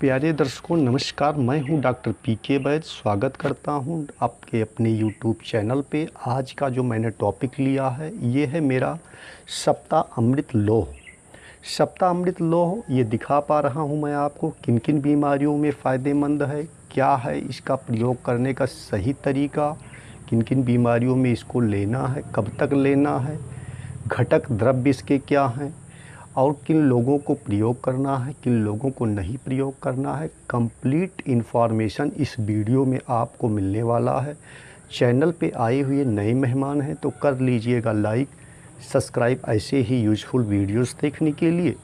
प्यारे दर्शकों नमस्कार। मैं हूं डॉक्टर पीके वैद। स्वागत करता हूं आपके अपने यूट्यूब चैनल पे। आज का जो मैंने टॉपिक लिया है ये है मेरा सप्ताह अमृत लोह। सप्ताह अमृत लोह ये दिखा पा रहा हूं मैं आपको किन किन बीमारियों में फ़ायदेमंद है, क्या है इसका प्रयोग करने का सही तरीका, किन किन बीमारियों में इसको लेना है, कब तक लेना है, घटक द्रव्य इसके क्या हैं और किन लोगों को प्रयोग करना है, किन लोगों को नहीं प्रयोग करना है। कंप्लीट इन्फॉर्मेशन इस वीडियो में आपको मिलने वाला है। चैनल पे आए हुए नए मेहमान हैं तो कर लीजिएगा लाइक, सब्सक्राइब ऐसे ही यूजफुल वीडियोस देखने के लिए।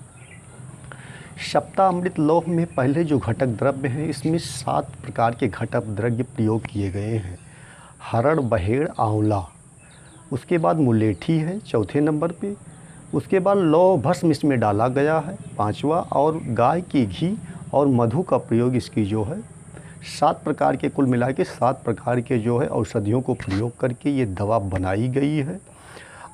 सप्ताह अमृत लोह में पहले जो घटक द्रव्य हैं इसमें 7 प्रकार के घटक द्रव्य प्रयोग किए गए हैं। हरड़, बहेड़, आंवला, उसके बाद मुलेठी है चौथे नंबर पे, उसके बाद लौह भस्म इसमें डाला गया है 5वां, और गाय की घी और मधु का प्रयोग इसकी जो है 7 प्रकार के, कुल मिला के 7 प्रकार के जो है औषधियों को प्रयोग करके ये दवा बनाई गई है।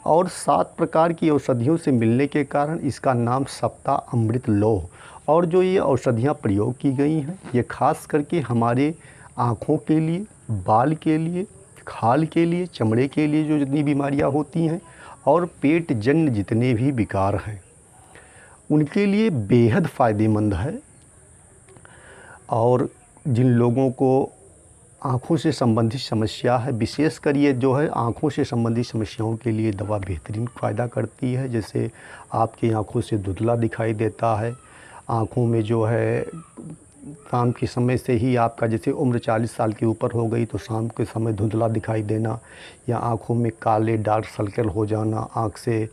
और 7 प्रकार की औषधियों से मिलने के कारण इसका नाम सप्ताह अमृत लोह। और जो ये औषधियाँ प्रयोग की गई हैं ये खास करके हमारे आँखों के लिए, बाल के लिए, खाल के लिए, चमड़े के लिए जो जितनी बीमारियाँ होती हैं और पेट जन्य जितने भी विकार हैं उनके लिए बेहद फ़ायदेमंद है। और जिन लोगों को आँखों से संबंधित समस्या है, विशेषकर ये जो है आँखों से संबंधित समस्याओं के लिए दवा बेहतरीन फ़ायदा करती है। जैसे आपकी आँखों से धुंधला दिखाई देता है, आँखों में जो है शाम के समय से ही आपका जैसे उम्र 40 साल के ऊपर हो गई तो शाम के समय धुंधला दिखाई देना, या आँखों में काले डार्क सर्कल हो जाना, आँख से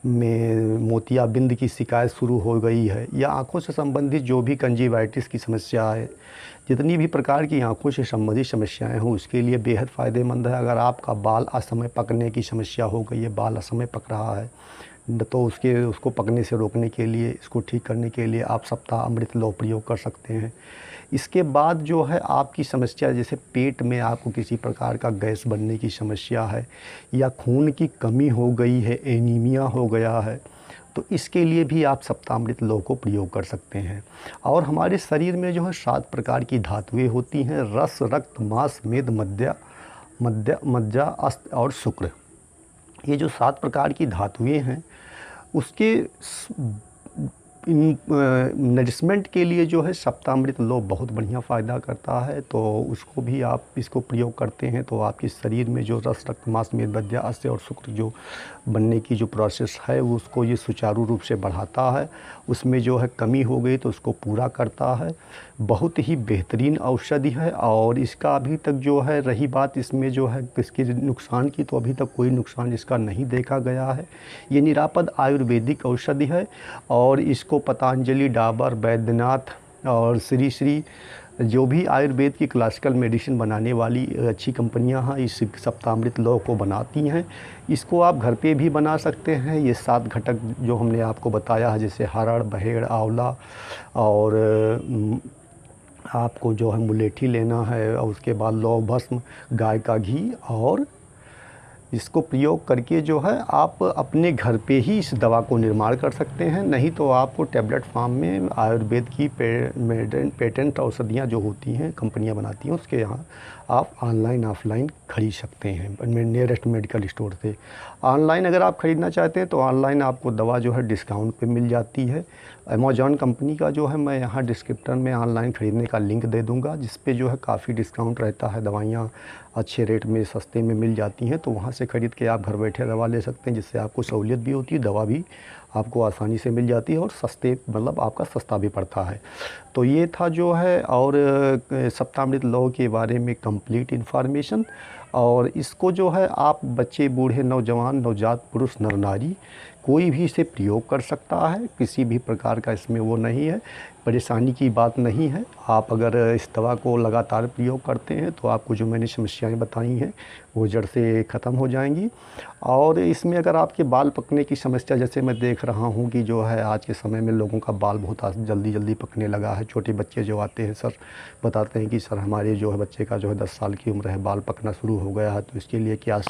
में मोतियाबिंद की शिकायत शुरू हो गई है, या आँखों से संबंधित जो भी कंजक्टिवाइटिस की समस्या है, जितनी भी प्रकार की आँखों से संबंधित समस्याएं हों उसके लिए बेहद फ़ायदेमंद है। अगर आपका बाल असमय पकने की समस्या हो गई है, बाल असमय पक रहा है तो उसको पकने से रोकने के लिए, इसको ठीक करने के लिए आप सप्ताह अमृत लोह प्रयोग कर सकते हैं। इसके बाद जो है आपकी समस्या, जैसे पेट में आपको किसी प्रकार का गैस बनने की समस्या है या खून की कमी हो गई है, एनीमिया हो गया है, तो इसके लिए भी आप सप्ताह अमृत लोह को प्रयोग कर सकते हैं। और हमारे शरीर में जो है 7 प्रकार की धातुएँ होती हैं, रस, रक्त, मांस, मेद, मज्जा, अस्त और शुक्र। ये जो 7 प्रकार की धातुएं हैं उसके नरिशमेंट के लिए जो है सप्ताह अमृत लोह बहुत बढ़िया फ़ायदा करता है। तो उसको भी आप इसको प्रयोग करते हैं तो आपके शरीर में जो रस, रक्त, मांस, मेद, मज्जा, अस्य और शुक्र जो बनने की जो प्रोसेस है वो उसको ये सुचारू रूप से बढ़ाता है। उसमें जो है कमी हो गई तो उसको पूरा करता है। बहुत ही बेहतरीन औषधि है। और इसका अभी तक जो है रही बात इसमें जो है इसके नुकसान की, तो अभी तक कोई नुकसान इसका नहीं देखा गया है। ये निरापद आयुर्वेदिक औषधि है और इसको पतंजलि, डाबर, बैद्यनाथ और श्री श्री जो भी आयुर्वेद की क्लासिकल मेडिसिन बनाने वाली अच्छी कंपनियां हैं इस सप्ताहामृत लोह को बनाती हैं। इसको आप घर पे भी बना सकते हैं। ये 7 घटक जो हमने आपको बताया है, जैसे हरड़, बहेड़, आंवला और आपको जो है मुलेठी लेना है, और उसके बाद लौह भस्म, गाय का घी, और इसको प्रयोग करके जो है आप अपने घर पे ही इस दवा को निर्माण कर सकते हैं। नहीं तो आपको टैबलेट फॉर्म में आयुर्वेद की पेटेंट औषधियाँ जो होती हैं कंपनियां बनाती हैं उसके यहाँ आप ऑनलाइन ऑफलाइन खरीद सकते हैं नियरेस्ट मेडिकल स्टोर से। ऑनलाइन अगर आप ख़रीदना चाहते हैं तो ऑनलाइन आपको दवा जो है डिस्काउंट पे मिल जाती है। अमेज़ॉन कंपनी का जो है मैं यहाँ डिस्क्रिप्शन में ऑनलाइन ख़रीदने का लिंक दे दूँगा, जिस पे जो है काफ़ी डिस्काउंट रहता है, दवाइयाँ अच्छे रेट में सस्ते में मिल जाती हैं। तो वहाँ से ख़रीद के आप घर बैठे दवा ले सकते हैं, जिससे आपको सहूलियत भी होती है, दवा भी आपको आसानी से मिल जाती है और सस्ते, मतलब आपका सस्ता भी पड़ता है। तो ये था जो है और सप्ताहामृत लोह के बारे में कंप्लीट इन्फॉर्मेशन। और इसको जो है आप बच्चे, बूढ़े, नौजवान, नवजात पुरुष, नर नारी कोई भी इसे प्रयोग कर सकता है। किसी भी प्रकार का इसमें वो नहीं है, परेशानी की बात नहीं है। आप अगर इस दवा को लगातार प्रयोग करते हैं तो आपको जो मैंने समस्याएं बताई हैं वो जड़ से ख़त्म हो जाएंगी। और इसमें अगर आपके बाल पकने की समस्या, जैसे मैं देख रहा हूँ कि जो है आज के समय में लोगों का बाल बहुत जल्दी जल्दी पकने लगा है। छोटे बच्चे जो आते हैं सर बताते हैं कि सर हमारे जो है बच्चे का जो है 10 साल की उम्र है, बाल पकना शुरू हो गया है, तो इसके लिए क्या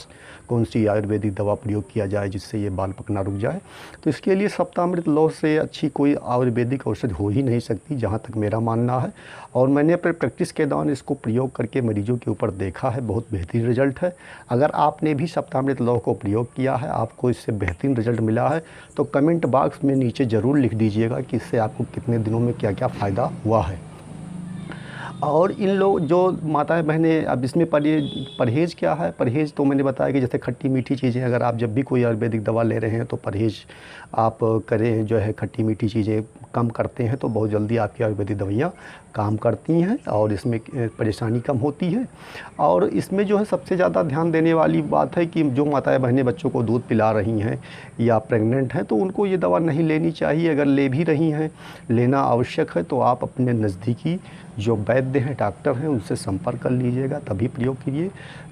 कौन सी आयुर्वेदिक दवा प्रयोग किया जाए जिससे ये बाल पकना रुक जाए। तो इसके लिए सप्तामृत लौह से अच्छी कोई आयुर्वेदिक औषधि हो ही नहीं सकती, जहाँ तक मेरा मानना है। और मैंने अपने प्रैक्टिस के दौरान इसको प्रयोग करके मरीजों के ऊपर देखा है, बहुत बेहतरीन रिजल्ट है। अगर आपने भी सप्तामृत लौह को प्रयोग किया है, आपको इससे बेहतरीन रिजल्ट मिला है, तो कमेंट बॉक्स में नीचे ज़रूर लिख दीजिएगा कि इससे आपको कितने दिनों में क्या क्या फ़ायदा हुआ है। और इन लोग जो माताएं बहनें, अब इसमें परहेज़ क्या है। परहेज़ तो मैंने बताया कि जैसे खट्टी मीठी चीज़ें, अगर आप जब भी कोई आयुर्वेदिक दवा ले रहे हैं तो परहेज़ आप करें, जो है खट्टी मीठी चीज़ें कम करते हैं तो बहुत जल्दी आपकी आयुर्वेदिक दवाइयाँ काम करती हैं और इसमें परेशानी कम होती है। और इसमें जो है सबसे ज़्यादा ध्यान देने वाली बात है कि जो माताएं बहनें बच्चों को दूध पिला रही हैं या प्रेग्नेंट हैं, तो उनको ये दवा नहीं लेनी चाहिए। अगर ले भी रही हैं, लेना आवश्यक है, तो आप अपने नज़दीकी जो वैद्य हैं, डॉक्टर हैं, उनसे संपर्क कर लीजिएगा, तभी प्रयोग कीजिए।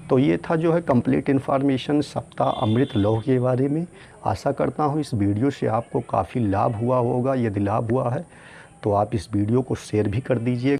तो ये था जो है कंप्लीट इन्फॉर्मेशन सप्ताह अमृत लौह के बारे में। आशा करता हूँ इस वीडियो से आपको काफ़ी लाभ हुआ होगा। यदि लाभ हुआ है तो आप इस वीडियो को शेयर भी कर दीजिए।